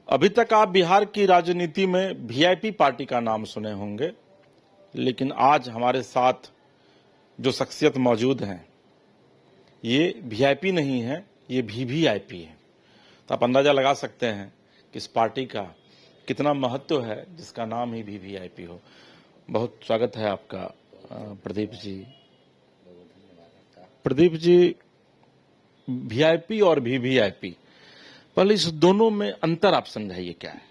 अभी तक आप बिहार की राजनीति में वीआईपी पार्टी का नाम सुने होंगे, लेकिन आज हमारे साथ जो शख्सियत मौजूद हैं ये वीआईपी नहीं है, ये वीवीआईपी है। तो आप अंदाजा लगा सकते हैं कि इस पार्टी का कितना महत्व है जिसका नाम ही वीवीआईपी हो। बहुत स्वागत है आपका प्रदीप जी। प्रदीप जी, वीआईपी और वीवीआईपी, पहले इस दोनों में अंतर आप समझाइए क्या है।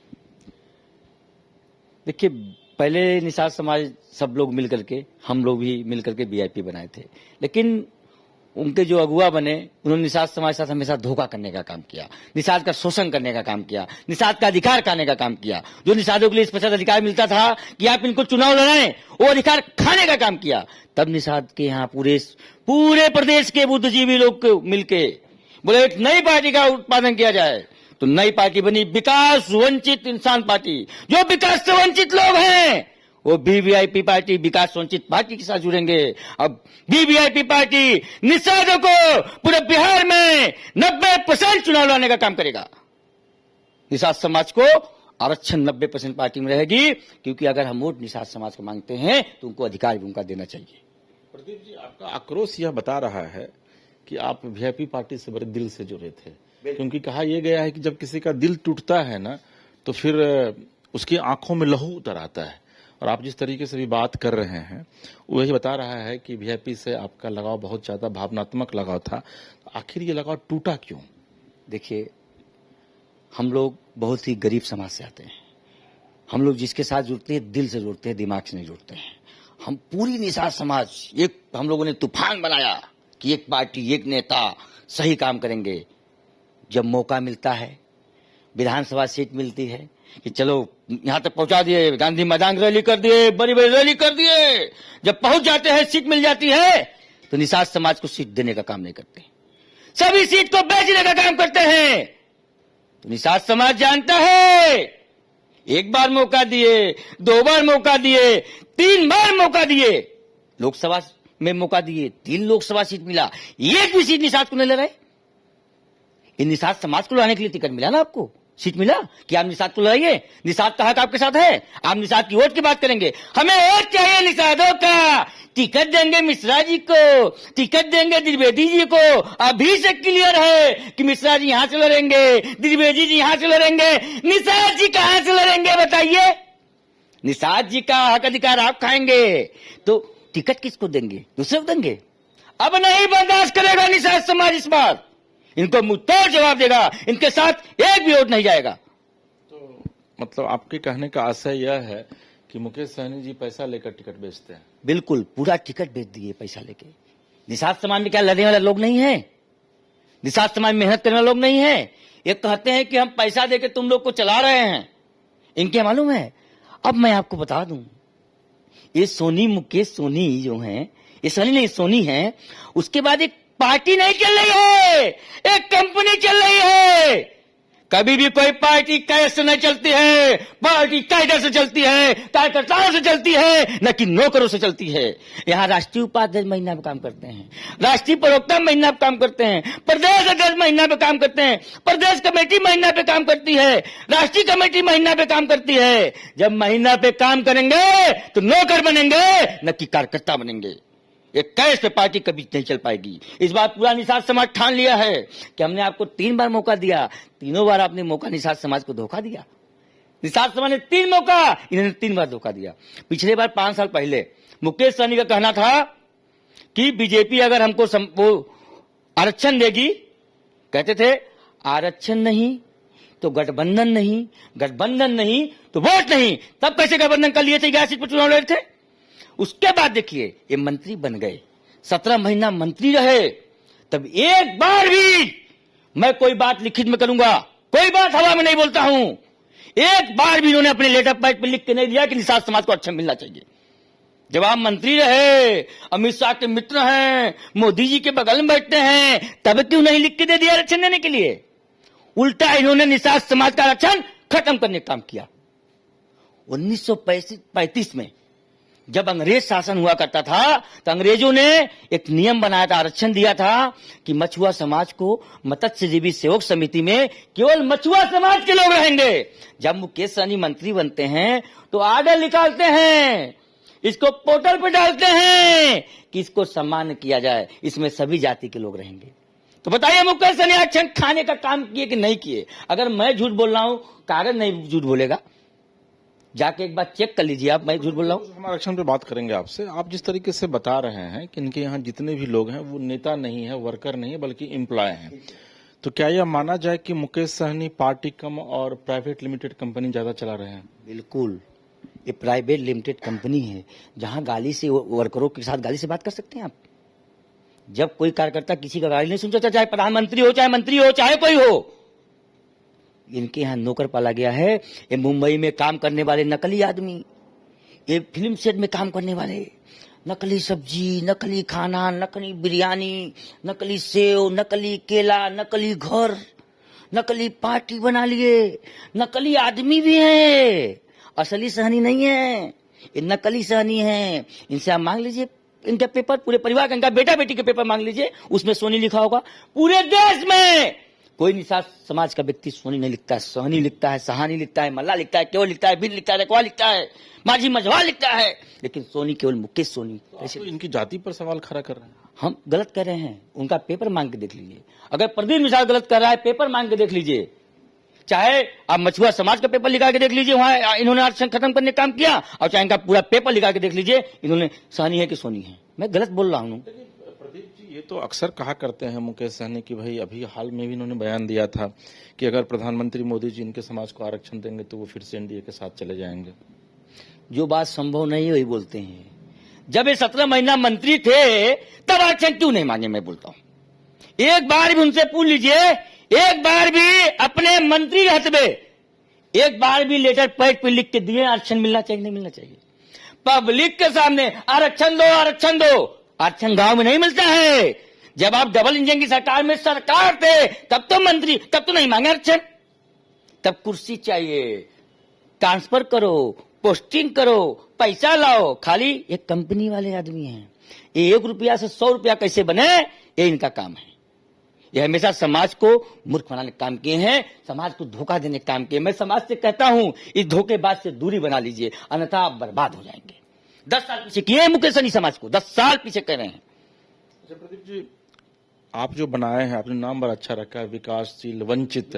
देखिए, पहले निषाद समाज सब लोग मिलकर के, हम लोग भी मिलकर के वीआईपी बनाए थे, लेकिन उनके जो अगुआ बने उन्होंने निषाद समाज के साथ हमेशा धोखा करने का काम किया, निषाद का शोषण करने का काम किया, निषाद का अधिकार खाने का काम किया। जो निषादों के लिए स्पेशल अधिकार मिलता था कि आप इनको चुनाव लड़ाएं, वो अधिकार खाने का काम किया। तब निषाद के यहाँ पूरे प्रदेश के बुद्धिजीवी लोग मिलके बोले एक नई पार्टी का उत्पादन किया जाए, तो नई पार्टी बनी विकास वंचित इंसान पार्टी। जो विकास से वंचित लोग हैं वो वीवीआईपी पार्टी विकास वंचित पार्टी के साथ जुड़ेंगे। अब वीवीआईपी पार्टी निषादों को पूरे बिहार में 90% चुनाव लाने का काम करेगा। निषाद समाज को आरक्षण 90% पार्टी में रहेगी, क्योंकि अगर हम वोट निषाद समाज को मांगते हैं तो उनको अधिकार भी उनका देना चाहिए। प्रदीप जी, आपका आक्रोश यह बता रहा है कि आप वीआईपी पार्टी से बड़े दिल से जुड़े थे, क्योंकि कहा यह गया है कि जब किसी का दिल टूटता है ना तो फिर उसकी आंखों में लहू उतर आता है। और आप जिस तरीके से भी बात कर रहे हैं वही बता रहा है कि वीआईपी से आपका लगाव बहुत ज्यादा भावनात्मक लगाव था। आखिर ये लगाव टूटा क्यों? देखिए, हम लोग बहुत ही गरीब समाज से आते हैं। हम लोग जिसके साथ जुड़ते हैं दिल से जुड़ते हैं, दिमाग से नहीं जुड़ते हैं। हम पूरी निषाद समाज एक हम लोगों ने तूफान बनाया कि एक पार्टी एक नेता सही काम करेंगे। जब मौका मिलता है, विधानसभा सीट मिलती है कि चलो यहां तक पहुंचा दिए, गांधी मैदान रैली कर दिए, बड़ी बड़ी रैली कर दिए, जब पहुंच जाते हैं सीट मिल जाती है तो निषाद समाज को सीट देने का काम नहीं करते, सभी सीट को बेचने का काम करते हैं। तो निषाद समाज जानता है, एक बार मौका दिए, 2 बार मौका दिए, 3 बार मौका दिए, लोकसभा में मौका दिए, 3 लोकसभा सीट मिला, एक भी सीट निषाद को नहीं ले रहे। इन निषाद समाज को लाने के लिए टिकट मिला ना, आपको सीट मिला कि आप निषाद को लड़ाइए। निषाद का हक आपके साथ है, आप निषाद की वोट की बात करेंगे। हमें वोट चाहिए निषादों का, टिकट देंगे मिश्रा जी को, टिकट देंगे द्विवेदी जी को। अभी से क्लियर है कि मिश्रा जी यहां से लड़ेंगे, द्विवेदी जी यहां से लड़ेंगे, निषाद जी कहां से लड़ेंगे बताइए। निषाद जी का हक अधिकार आप खाएंगे तो टिकट किसको देंगे? दूसरे को देंगे। अब नहीं बर्दाश्त करेगा निषाद समाज इस बार, इनको मुंहतोड़ जवाब देगा, इनके साथ एक भी वोट नहीं जाएगा। तो मतलब आपके कहने का आशय यह है कि मुकेश सहनी जी पैसा लेकर टिकट बेचते हैं? बिल्कुल, पूरा टिकट बेच दिए पैसा लेके। निषाद समाज में क्या लड़ने वाले लोग नहीं है, निषाद समाज में मेहनत करने वाले लोग नहीं है। ये कहते हैं कि हम पैसा देके तुम लोग को चला रहे हैं, इनके मालूम है। अब मैं आपको बता दूं, ये सोनी, मुकेश सोनी जो है, ये सनी नहीं सोनी है, उसके बाद एक पार्टी नहीं चल रही है, एक कंपनी चल रही है। कभी भी कोई पार्टी कैश से नहीं चलती है, पार्टी कायदे से चलती है, कार्यकर्ताओं से चलती है, न कि नौकरों से चलती है। यहाँ राष्ट्रीय उपाध्यक्ष महीना पे काम करते हैं, राष्ट्रीय प्रवक्ता महीना पे काम करते हैं, प्रदेश अध्यक्ष महीना पे काम करते हैं, प्रदेश कमेटी महीना पे काम करती है, राष्ट्रीय कमेटी महीना पे काम करती है। जब महीना पे काम करेंगे तो नौकर बनेंगे, न कि कार्यकर्ता बनेंगे। एक कैश पे पार्टी कभी नहीं चल पाएगी। इस बार पूरा निषाद समाज ठान लिया है कि हमने आपको 3 बार मौका दिया, तीनों बार आपने मौका निषाद समाज को धोखा दिया। निषाद समाज ने 3 मौका, इन्होंने 3 बार धोखा दिया। पिछले बार 5 साल पहले मुकेश सहनी का कहना था कि बीजेपी अगर हमको वो आरक्षण देगी, कहते थे आरक्षण नहीं तो गठबंधन नहीं, गठबंधन नहीं तो वोट नहीं। तब कैसे गठबंधन कर लिए थे, 11 सीट पर चुनाव लड़े थे। उसके बाद देखिए ये मंत्री बन गए, 17 महीना मंत्री रहे, तब एक बार भी मैं कोई बात लिखित में करूंगा, कोई बात हवा में नहीं बोलता हूं, एक बार भी इन्होंने अपने लेटर पैड पर लिख के नहीं दिया कि निषाद समाज को आरक्षण मिलना चाहिए। जब आप मंत्री रहे, अमित शाह के मित्र हैं, मोदी जी के बगल में बैठते हैं, तब क्यों नहीं लिख के दे दिया आरक्षण देने के लिए? उल्टा इन्होंने निषाद समाज का आरक्षण खत्म करने का काम किया। 1935 में जब अंग्रेज शासन हुआ करता था तो अंग्रेजों ने एक नियम बनाया था, आरक्षण दिया था कि मछुआ समाज को मत्स्यजीवी सेवक समिति में केवल मछुआ समाज के लोग रहेंगे। जब मुकेश सहनी मंत्री बनते हैं तो आर्डर निकालते हैं, इसको पोर्टल पे डालते हैं कि इसको सम्मान किया जाए, इसमें सभी जाति के लोग रहेंगे। तो बताइए मुकेश सहनी आरक्षण खाने का काम किए कि नहीं किए? अगर मैं झूठ बोल रहा हूं, कागज नहीं झूठ बोलेगा, जाके एक बार चेक कर लीजिए आप, मैं झूठ बोल रहा हूँ। हम आरक्षण पे बात करेंगे आपसे। आप जिस तरीके से बता रहे हैं कि इनके यहाँ जितने भी लोग हैं वो नेता नहीं है, वर्कर नहीं है, बल्कि एम्प्लॉय हैं, तो क्या यह माना जाए कि मुकेश सहनी पार्टी कम और प्राइवेट लिमिटेड कंपनी ज्यादा चला रहे हैं? बिल्कुल, ये प्राइवेट लिमिटेड कंपनी है जहां गाली से वर्करों के साथ गाली से बात कर सकते हैं आप। जब कोई कार्यकर्ता किसी का गाली नहीं सुनता, चाहे प्रधानमंत्री हो, चाहे मंत्री हो, चाहे कोई हो, इनके यहाँ नौकर पाला गया है। ये मुंबई में काम करने वाले नकली आदमी, ये फिल्म सेट में काम करने वाले, नकली सब्जी, नकली खाना, नकली बिरयानी, नकली सेव, नकली केला, नकली घर, नकली पार्टी बना लिए, नकली आदमी भी है, असली सहनी नहीं है, ये नकली सहनी है। इनसे आप मांग लीजिए इनका पेपर, पूरे परिवार का, इनका बेटा बेटी के पेपर मांग लीजिए, उसमें सोनी लिखा होगा। पूरे देश में कोई निषाद समाज का व्यक्ति सोनी नहीं लिखता है, सहनी लिखता है, सहानी लिखता है, मल्ला लिखता है, केवल लिखता है, बिन लिखता है, रखवा लिखता है, माझी मझवा लिखता है, लेकिन सोनी केवल मुकेश सोनी। तो इनकी जाति पर सवाल खड़ा कर रहे हैं। हम गलत कर रहे हैं, उनका पेपर मांग के देख लीजिए। अगर प्रदीप मिश्रा गलत कर रहा है, पेपर मांग के देख लीजिए। चाहे आप मछुआ समाज का पेपर लिखा के देख लीजिए, वहां इन्होंने आरक्षण खत्म करने का काम किया, और चाहे इनका पूरा पेपर लिखा के देख लीजिए, इन्होंने सहनी है कि सोनी है। मैं गलत बोल रहा हूँ? प्रदीप जी, ये तो अक्सर कहा करते हैं मुकेश सहनी की भाई, अभी हाल में भी इन्होंने बयान दिया था कि अगर प्रधानमंत्री मोदी जी इनके समाज को आरक्षण देंगे तो वो फिर से एनडीए के साथ चले जाएंगे। जो बात संभव नहीं वही बोलते हैं। जब ये 17 महीना मंत्री थे तब आरक्षण क्यों नहीं मांगे? मैं बोलता हूं, एक बार भी उनसे पूछ लीजिए, एक बार भी अपने मंत्री रहते हुए एक बार भी लेटर पैड पे लिख के दिए आरक्षण मिलना चाहिए नहीं मिलना चाहिए? पब्लिक के सामने आरक्षण दो, आरक्षण दो। आरक्षण गांव में नहीं मिलता है। जब आप डबल इंजन की सरकार में सरकार थे तब तो मंत्री, तब तो नहीं मांगे आरक्षण, तब कुर्सी चाहिए, ट्रांसफर करो, पोस्टिंग करो, पैसा लाओ। खाली एक कंपनी वाले आदमी हैं, ये 1 रुपया से 100 रुपया कैसे बने, ये इनका काम है। ये हमेशा समाज को मूर्ख बनाने का काम किए हैं, समाज को धोखा देने का काम किए। मैं समाज से कहता हूं, इस धोखेबाज से दूरी बना लीजिए, अन्यथा आप बर्बाद हो जाएंगे। 10 साल पीछे किए मुकेश सहनी समाज को, 10 साल पीछे कर रहे हैं। अच्छा प्रदीप जी, आप जो बनाए हैं, आपने नाम बड़ा अच्छा रखा है, विकासशील वंचित।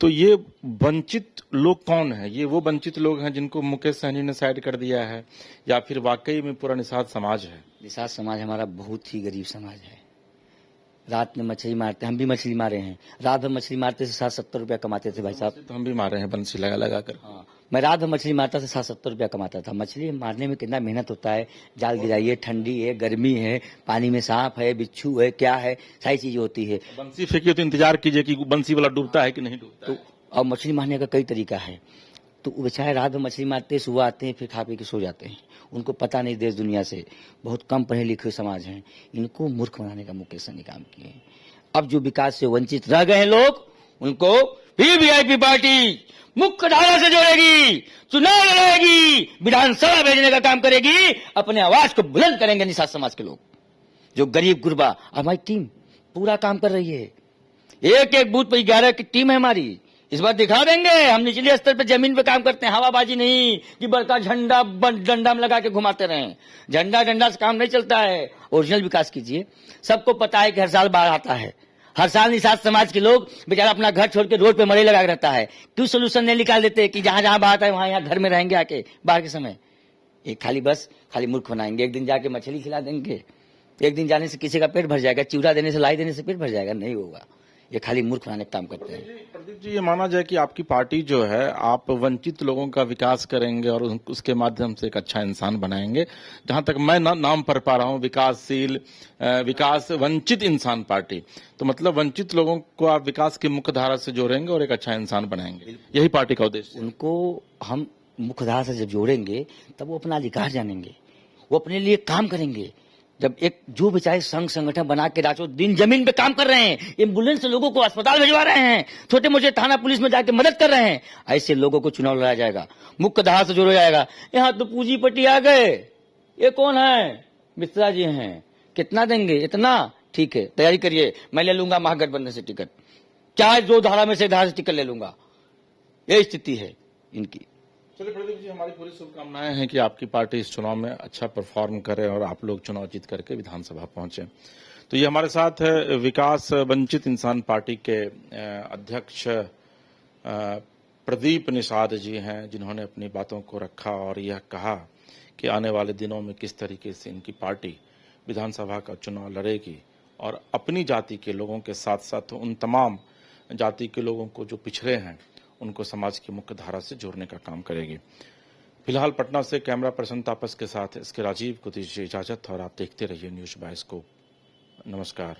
तो ये वंचित लोग कौन है? ये वो वंचित लोग हैं जिनको मुकेश सहनी ने साइड कर दिया है, या फिर वाकई में पूरा निषाद समाज है? निषाद समाज हमारा बहुत ही गरीब समाज है। रात में मछली मारते, हम भी मछली मारे हैं, रात भर मछली मारते से 60-70 रुपया कमाते थे भाई साहब। तो हम भी मारे हैं बंसी लगा लगा कर। हाँ, मैं रात भर मछली मारता था, 60-70 रुपया कमाता था। मछली मारने में कितना मेहनत होता है, जाल गिराइए, ठंडी है, गर्मी है, पानी में सांप है, बिच्छू है, क्या है, सारी चीजें होती है। बंसी फेंकिए तो इंतजार कीजिए कि बंसी वाला डूबता है कि नहीं डूबता। तो और मछली मारने का कई तरीका है। तो बेचारे रात में मछली मारते, सुबह आते हैं, फिर खा पी के सो जाते हैं। उनको पता नहीं देश दुनिया से, बहुत कम पढ़े लिखे समाज हैं, इनको मूर्ख बनाने का मुकेश सहनी काम किए हैं। अब जो विकास से वंचित रह गए हैं लोग, उनको भी वीआईपी पार्टी मुख्य धारा से जोड़ेगी, चुनाव लड़ेगी, विधानसभा भेजने का काम करेगी, अपने आवाज को बुलंद करेंगे निषाद समाज के लोग, जो गरीब गुरबा। हमारी टीम पूरा काम कर रही है, एक एक बूथ पर 11 की टीम है हमारी। इस बार दिखा देंगे, हम निचले स्तर पे जमीन पे काम करते हैं, हवाबाजी नहीं कि बड़का झंडा डंडा में लगा के घुमाते रहें। झंडा डंडा से काम नहीं चलता है, ओरिजिनल विकास कीजिए। सबको पता है कि हर साल बाढ़ आता है, हर साल निषाद समाज के लोग बेचारा अपना घर छोड़ के रोड पे मरे लगा रहता है। क्यों सोल्यूशन नहीं निकाल देते कि जहां जहां बाढ़ आता है वहां यहाँ घर में रहेंगे आके बाढ़ के समय? एक खाली मूर्ख बनाएंगे। एक दिन जाके मछली खिला देंगे, एक दिन जाने से किसी का पेट भर जाएगा, चिवड़ा देने से, लाई देने से पेट भर जाएगा? नहीं होगा। ये खाली मूर्ख बनाने का काम करते हैं। प्रदीप जी, ये माना जाए कि आपकी पार्टी जो है, आप वंचित लोगों का विकास करेंगे और उसके माध्यम से एक अच्छा इंसान बनाएंगे। जहां तक मैं नाम पढ़ पा रहा हूं, विकासशील विकास वंचित इंसान पार्टी, तो मतलब वंचित लोगों को आप विकास की मुख्य धारा से जोड़ेंगे और एक अच्छा इंसान बनाएंगे, यही पार्टी का उद्देश्य। उनको हम मुख्य धारा से जब जोड़ेंगे तब वो अपना अधिकार जानेंगे, वो अपने लिए काम करेंगे। जब एक जो बेचारे संघ संगठन बना के रातों दिन जमीन पे काम कर रहे हैं, एम्बुलेंस से लोगों को अस्पताल भिजवा रहे हैं, छोटे मोटे थाना पुलिस में जाके मदद कर रहे हैं, ऐसे लोगों को चुनाव लड़ा जाएगा, मुख्य धारा से जोड़ा जाएगा। यहाँ तो पूंजीपति आ गए, ये कौन है? मिश्रा जी हैं। कितना देंगे? इतना, ठीक है, तैयारी करिए, मैं ले लूंगा महागठबंधन से टिकट, चाहे 2 धारा में से धारा से टिकट ले लूंगा। यही स्थिति है इनकी। चलिए प्रदीप जी, हमारी पूरी शुभकामनाएं हैं कि आपकी पार्टी इस चुनाव में अच्छा परफॉर्म करे और आप लोग चुनाव जीत करके विधानसभा पहुंचे। तो ये हमारे साथ है विकास वंचित इंसान पार्टी के अध्यक्ष प्रदीप निषाद जी हैं, जिन्होंने अपनी बातों को रखा और यह कहा कि आने वाले दिनों में किस तरीके से इनकी पार्टी विधानसभा का चुनाव लड़ेगी और अपनी जाति के लोगों के साथ साथ उन तमाम जाति के लोगों को जो पिछड़े हैं उनको समाज की मुख्य धारा से जोड़ने का काम करेगी। फिलहाल पटना से कैमरा पर्सन तापस के साथ इसके राजीव को दीजिए इजाजत और आप देखते रहिए न्यूज़ बाइस्कोप। नमस्कार।